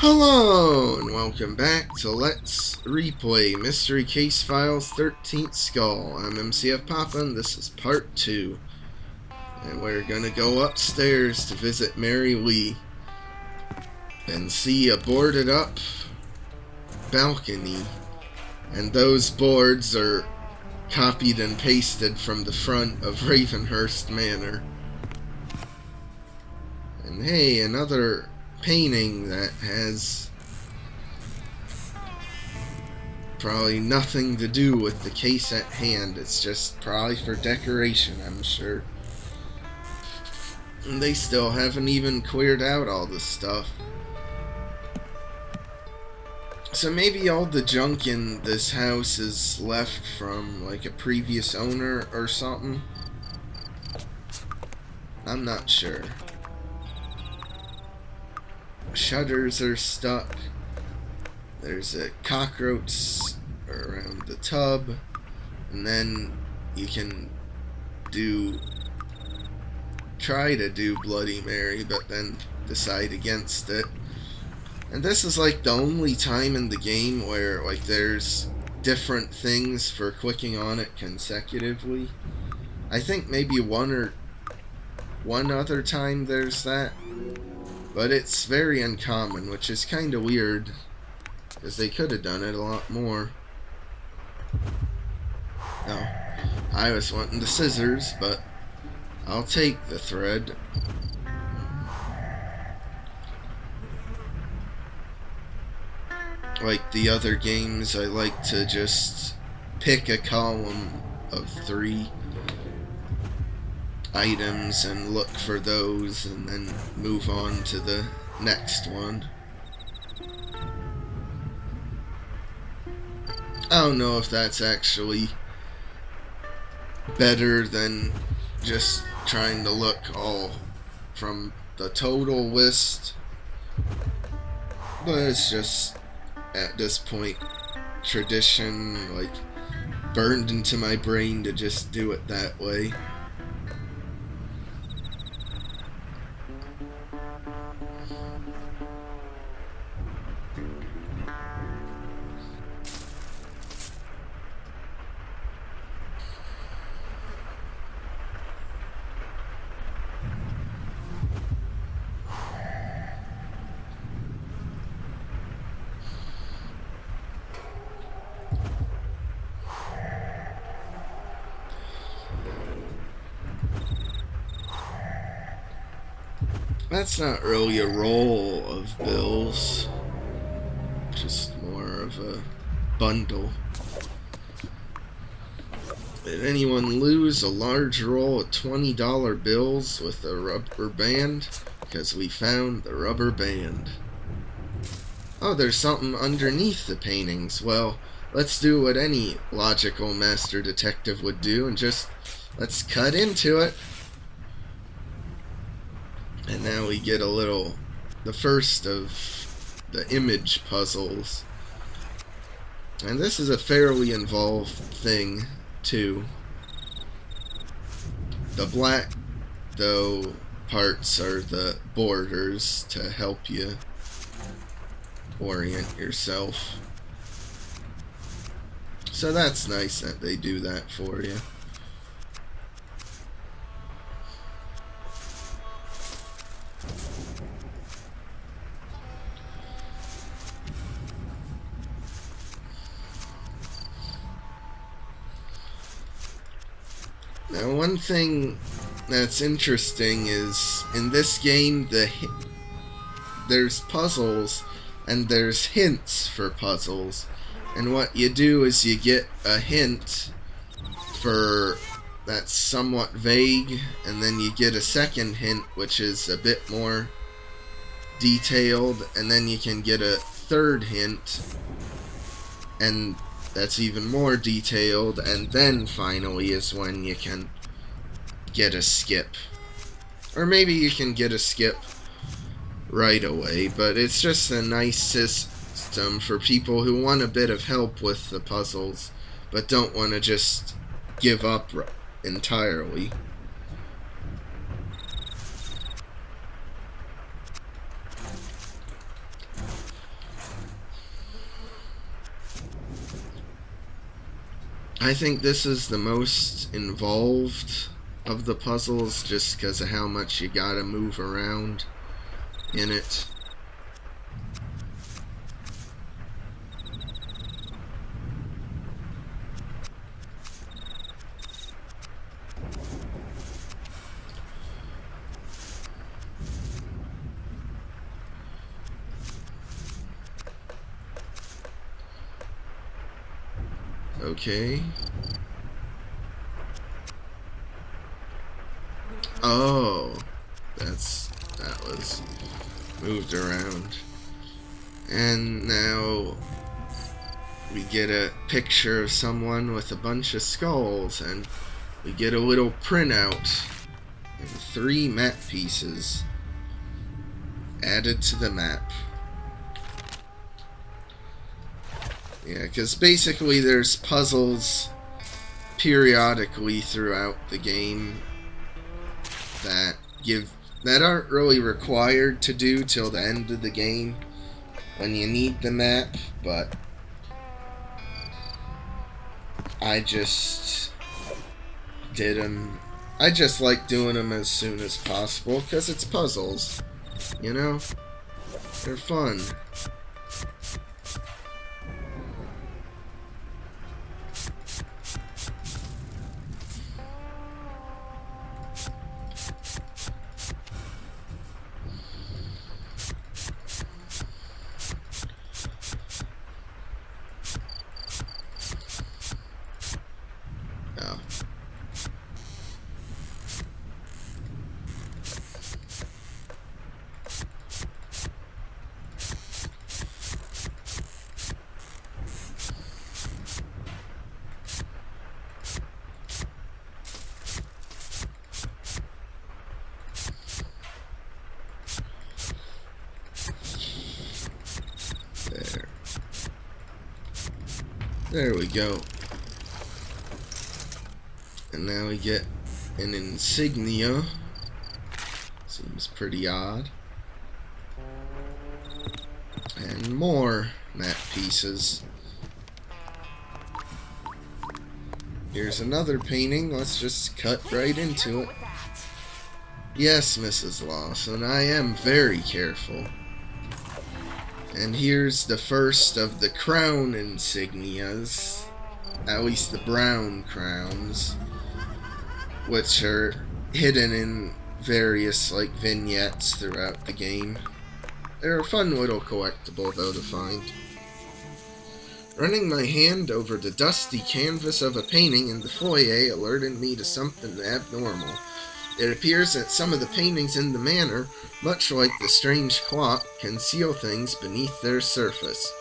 Hello, and welcome back to Let's Replay Mystery Case Files 13th Skull. I'm MCFPapa, and this is part 2. And we're gonna go upstairs to visit Mary Lee and see a boarded up balcony. And those boards are copied and pasted from the front of Ravenhurst Manor. And hey, another painting that has probably nothing to do with the case at hand. It's just probably for decoration, I'm sure. And they still haven't even cleared out all this stuff. So maybe all the junk in this house is left from like a previous owner or something. I'm not sure. Shutters are stuck. There's a cockroach around the tub, and then you can try to do Bloody Mary, but then decide against it. And this is like the only time in the game where like there's different things for clicking on it consecutively. I think maybe one other time there's that. But it's very uncommon, which is kind of weird, because they could have done it a lot more. Oh, I was wanting the scissors, but I'll take the thread. Like the other games, I like to just pick a column of 3 items and look for those and then move on to the next one. I don't know if that's actually better than just trying to look all from the total list, but it's just at this point tradition, like burned into my brain to just do it that way. That's not really a roll of bills, just more of a bundle. Did anyone lose a large roll of $20 bills with a rubber band? Because we found the rubber band. Oh, there's something underneath the paintings. Well, let's do what any logical master detective would do and just let's cut into it. And now we get the first of the image puzzles. And this is a fairly involved thing, too. The black, though, parts are the borders to help you orient yourself. So that's nice that they do that for you. Now, one thing that's interesting is, in this game, there's puzzles, and there's hints for puzzles. And what you do is you get a hint that's somewhat vague, and then you get a second hint, which is a bit more detailed, and then you can get a third hint, and that's even more detailed, and then finally is when you can get a skip. Or maybe you can get a skip right away, but it's just a nice system for people who want a bit of help with the puzzles, but don't want to just give up entirely. I think this is the most involved of the puzzles just because of how much you gotta move around in it. Okay. Oh, that was moved around. And now we get a picture of someone with a bunch of skulls, and we get a little printout and 3 map pieces added to the map. Yeah, because basically there's puzzles periodically throughout the game that aren't really required to do till the end of the game when you need the map, but I just did them. I just like doing them as soon as possible because it's puzzles, you know? They're fun. Oh. There we go. And now we get an insignia. Seems pretty odd. And more map pieces. Here's another painting. Let's just cut right into it. Yes, Mrs. Lawson, I am very careful. And here's the first of the crown insignias, at least the brown crowns, which are hidden in various like vignettes throughout the game. They're a fun little collectible though to find. Running my hand over the dusty canvas of a painting in the foyer alerted me to something abnormal. It appears that some of the paintings in the manor, much like the strange clock, conceal things beneath their surface.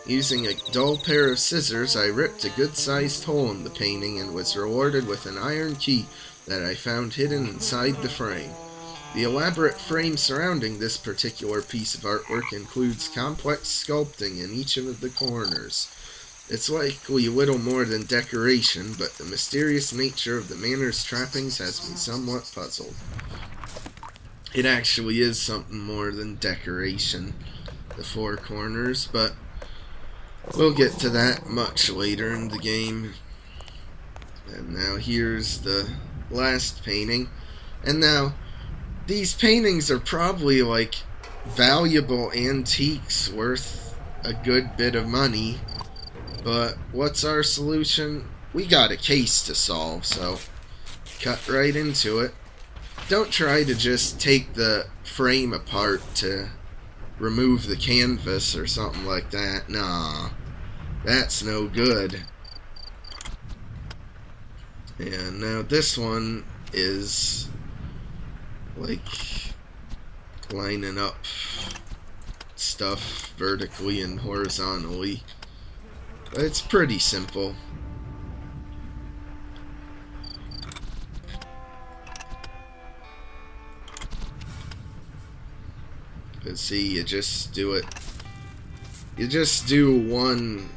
Using a dull pair of scissors, I ripped a good-sized hole in the painting and was rewarded with an iron key that I found hidden inside the frame. The elaborate frame surrounding this particular piece of artwork includes complex sculpting in each of the corners. It's likely little more than decoration, but the mysterious nature of the manor's trappings has me somewhat puzzled. It actually is something more than decoration, the 4 corners, but we'll get to that much later in the game. And now here's the last painting. And now, these paintings are probably like valuable antiques worth a good bit of money. But what's our solution? We got a case to solve, so cut right into it. Don't try to just take the frame apart to remove the canvas or something like that. Nah, that's no good. And now this one is like lining up stuff vertically and horizontally. It's pretty simple. But see, you just do it. You just do one,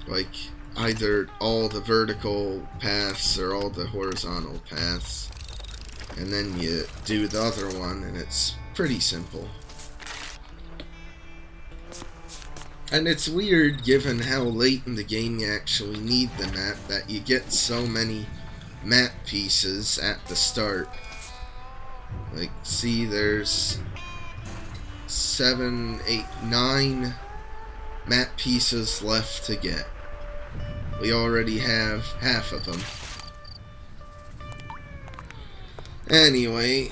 like either all the vertical paths or all the horizontal paths, and then you do the other one, and it's pretty simple. And it's weird, given how late in the game you actually need the map, that you get so many map pieces at the start. Like, see, there's 7, 8, 9 map pieces left to get. We already have half of them. Anyway,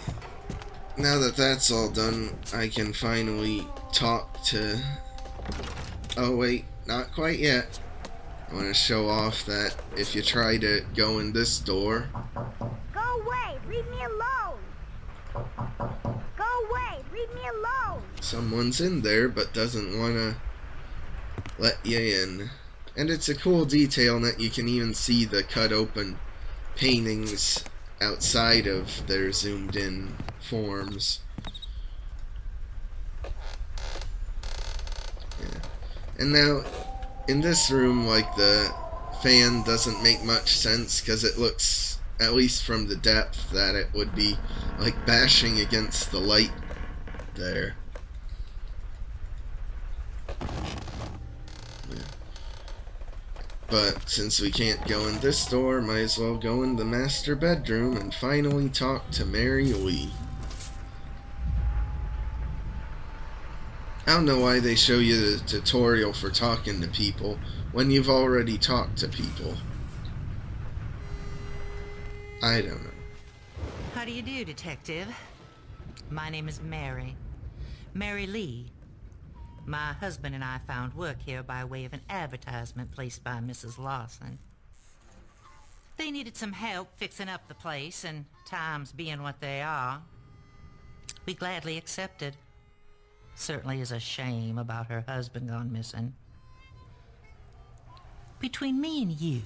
now that that's all done, I can finally talk to... Oh wait, not quite yet. I want to show off that if you try to go in this door... Go away! Leave me alone! Go away! Leave me alone! Someone's in there but doesn't want to let you in. And it's a cool detail that you can even see the cut open paintings outside of their zoomed in forms. Yeah. And now, in this room, like, the fan doesn't make much sense because it looks, at least from the depth, that it would be like bashing against the light there. But since we can't go in this door, might as well go in the master bedroom and finally talk to Mary Lee. I don't know why they show you the tutorial for talking to people when you've already talked to people. I don't know. How do you do, Detective? My name is Mary. Mary Lee. My husband and I found work here by way of an advertisement placed by Mrs. Lawson. They needed some help fixing up the place, and times being what they are, we gladly accepted. Certainly is a shame about her husband gone missing. Between me and you,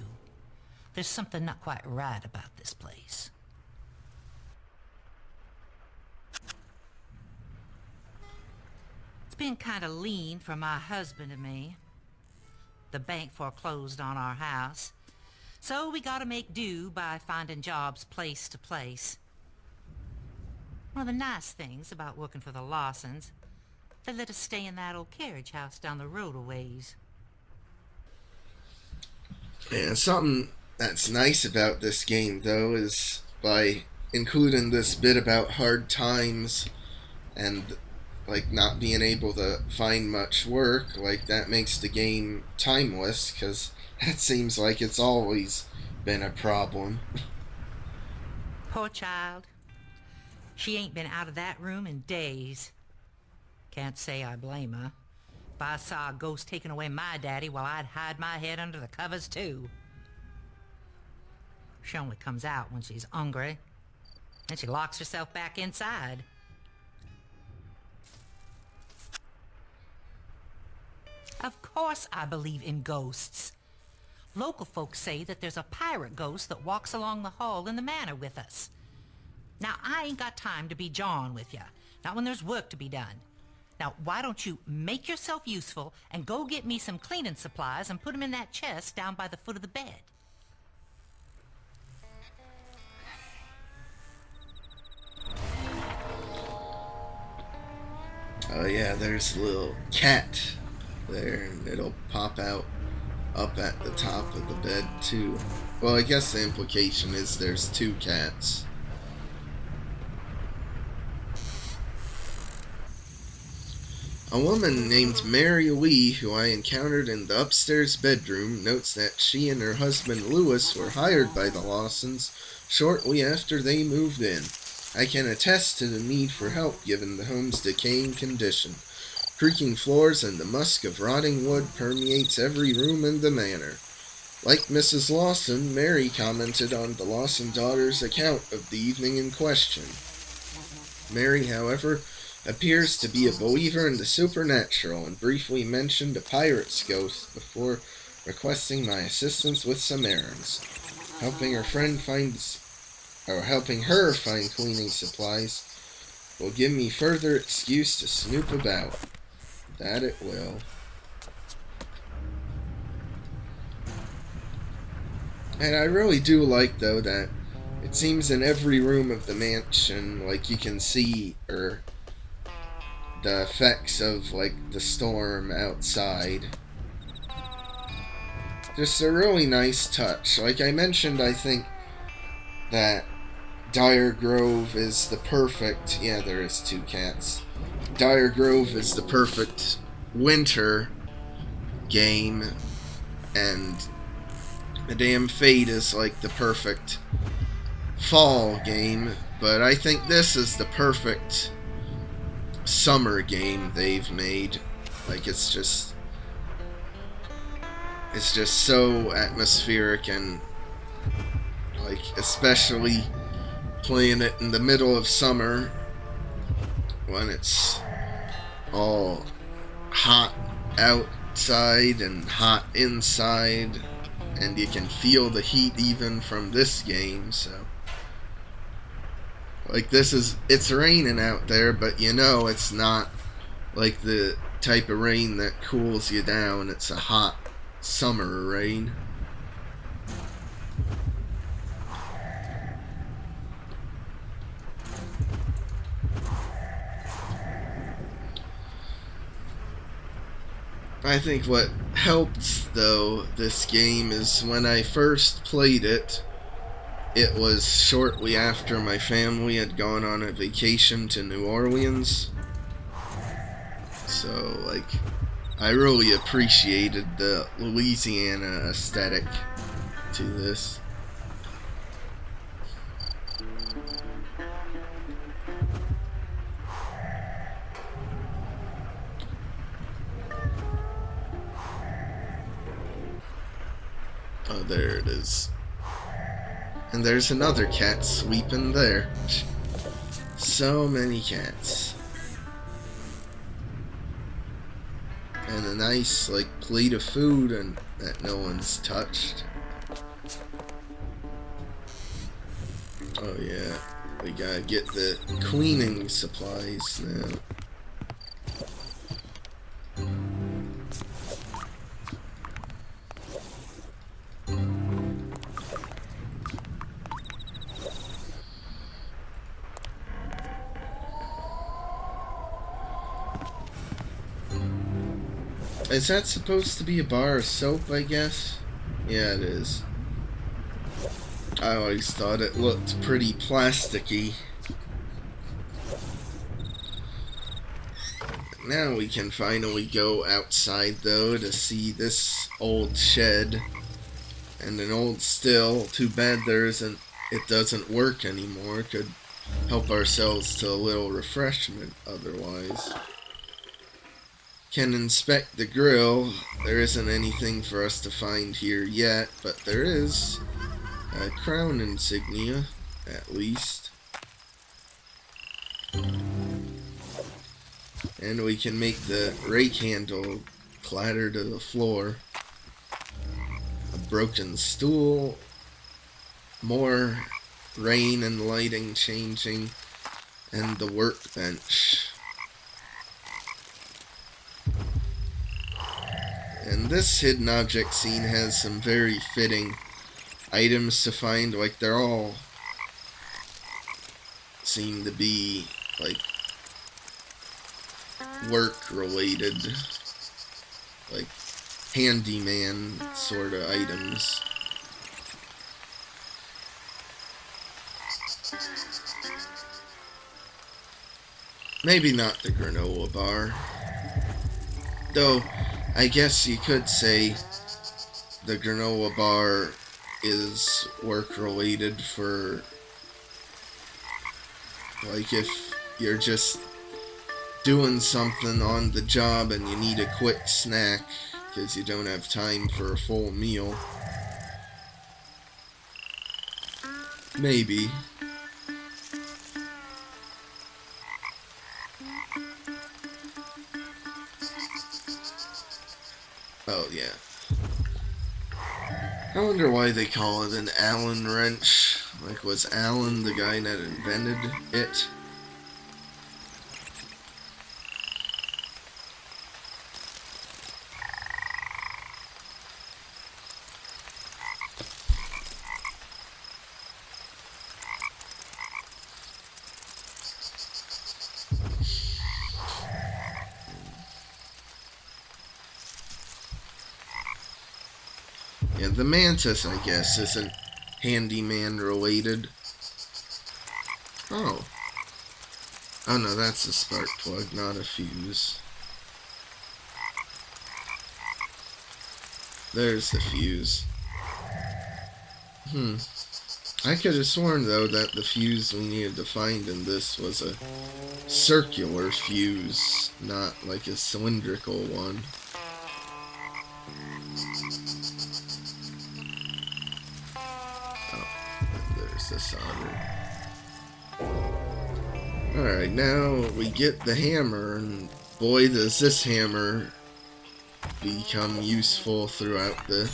there's something not quite right about this place. It's been kind of lean for my husband and me. The bank foreclosed on our house, so we gotta make do by finding jobs place to place. One of the nice things about working for the Lawsons, they let us stay in that old carriage house down the road a ways. Yeah, something that's nice about this game, though, is by including this bit about hard times and like not being able to find much work, like that makes the game timeless, because that seems like it's always been a problem. Poor child. She ain't been out of that room in days. Can't say I blame her. If I saw a ghost taking away my daddy, well, I'd hide my head under the covers too. She only comes out when she's hungry, and she locks herself back inside. Of course I believe in ghosts. Local folks say that there's a pirate ghost that walks along the hall in the manor with us. Now, I ain't got time to be jawing with you, not when there's work to be done. Now, why don't you make yourself useful and go get me some cleaning supplies and put them in that chest down by the foot of the bed? Oh yeah, there's a little cat there, and it'll pop out up at the top of the bed too. Well, I guess the implication is there's two cats. A woman named Mary Lee, who I encountered in the upstairs bedroom, notes that she and her husband Lewis were hired by the Lawsons shortly after they moved in. I can attest to the need for help given the home's decaying condition. Creaking floors and the musk of rotting wood permeates every room in the manor. Like Mrs. Lawson, Mary commented on the Lawson daughter's account of the evening in question. Mary, however, appears to be a believer in the supernatural and briefly mentioned a pirate's ghost before requesting my assistance with some errands. Helping her find cleaning supplies will give me further excuse to snoop about. That it will. And I really do like, though, that it seems in every room of the mansion, like, you can see, or the effects of like the storm outside. Just a really nice touch. Like I mentioned, I think that Dire Grove is the perfect... Yeah, there is 2 cats. Dire Grove is the perfect winter game, and the damn Fate is like the perfect fall game, but I think this is the perfect summer game they've made. Like it's just so atmospheric, and like especially playing it in the middle of summer when it's all hot outside and hot inside, and you can feel the heat even from this game. So like it's raining out there, but you know it's not like the type of rain that cools you down. It's a hot summer rain. I think what helped, though, this game is when I first played it, it was shortly after my family had gone on a vacation to New Orleans. So, like, I really appreciated the Louisiana aesthetic to this. Oh, there it is. And there's another cat sleeping there. So many cats. And a nice, like, plate of food and that no one's touched. Oh yeah, we gotta get the cleaning supplies now. Is that supposed to be a bar of soap, I guess? Yeah, it is. I always thought it looked pretty plasticky. Now we can finally go outside, though, to see this old shed. And an old still. Too bad it doesn't work anymore. Could help ourselves to a little refreshment otherwise. Can inspect the grill. There isn't anything for us to find here yet, but there is a crown insignia, at least. And we can make the rake handle clatter to the floor. A broken stool. More rain and lighting changing. And the workbench. And this hidden object scene has some very fitting items to find. Like, they're all seem to be, like, work-related. Like, handyman sort of items. Maybe not the granola bar. Though, I guess you could say the granola bar is work-related for, like, if you're just doing something on the job and you need a quick snack because you don't have time for a full meal. Maybe. Oh, yeah. I wonder why they call it an Allen wrench. Like, was Allen the guy that invented it? Yeah, the mantis, I guess, isn't handyman related. Oh. Oh no, that's a spark plug, not a fuse. There's the fuse. I could have sworn, though, that the fuse we needed to find in this was a circular fuse, not like a cylindrical one. Oh, there's the solder. Alright, now we get the hammer, and boy does this hammer become useful throughout the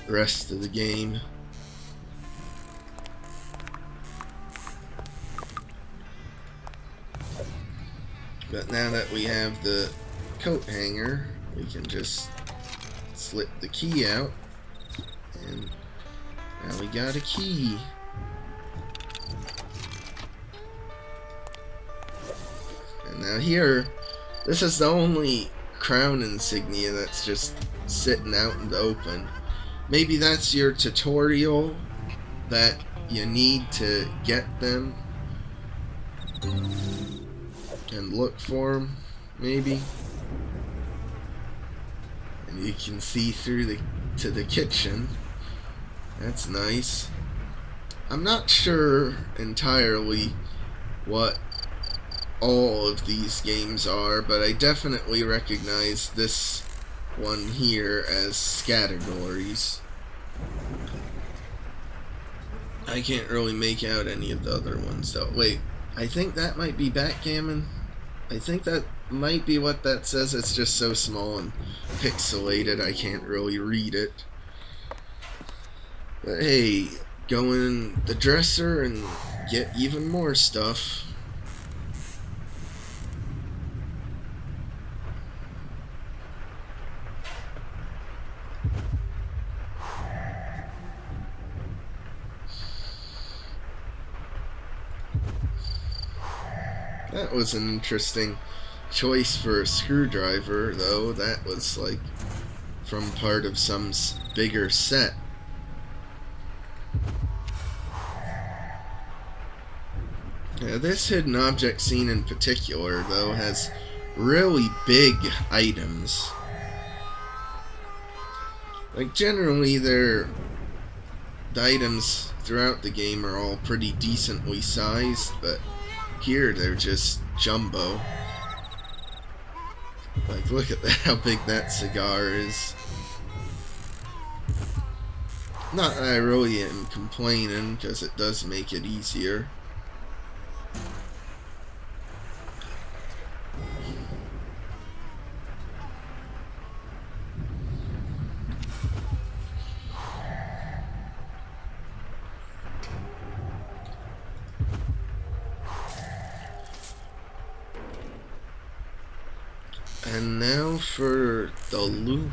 rest of the game. But now that we have the coat hanger, we can just slip the key out, and now we got a key. And now here, this is the only crown insignia that's just sitting out in the open. Maybe that's your tutorial that you need to get them and look for them, maybe. And you can see through to the kitchen. That's nice. I'm not sure entirely what all of these games are, but I definitely recognize this one here as categories. I can't really make out any of the other ones though. Wait, I think that might be backgammon. I think that might be what that says. It's just so small and pixelated I can't really read it. But hey, go in the dresser and get even more stuff. That was an interesting choice for a screwdriver, though. That was like from part of some bigger set. Yeah, this hidden object scene in particular, though, has really big items. Like, generally, the items throughout the game are all pretty decently sized, but here they're just jumbo. Like, look at that, how big that cigar is. Not that I really am complaining, because it does make it easier. And now for the loop.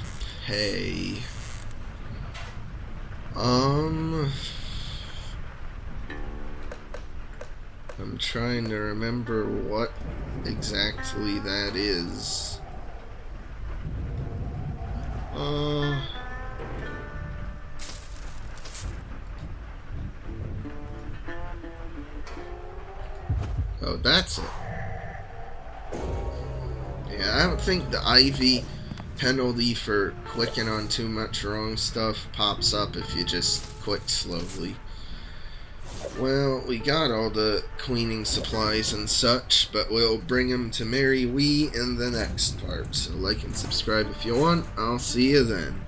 I'm trying to remember what exactly that is. Oh, that's it. Yeah, I don't think the Ivy penalty for clicking on too much wrong stuff pops up if you just click slowly. Well, we got all the cleaning supplies and such, but we'll bring them to Mary Wee in the next part. So like and subscribe if you want. I'll see you then.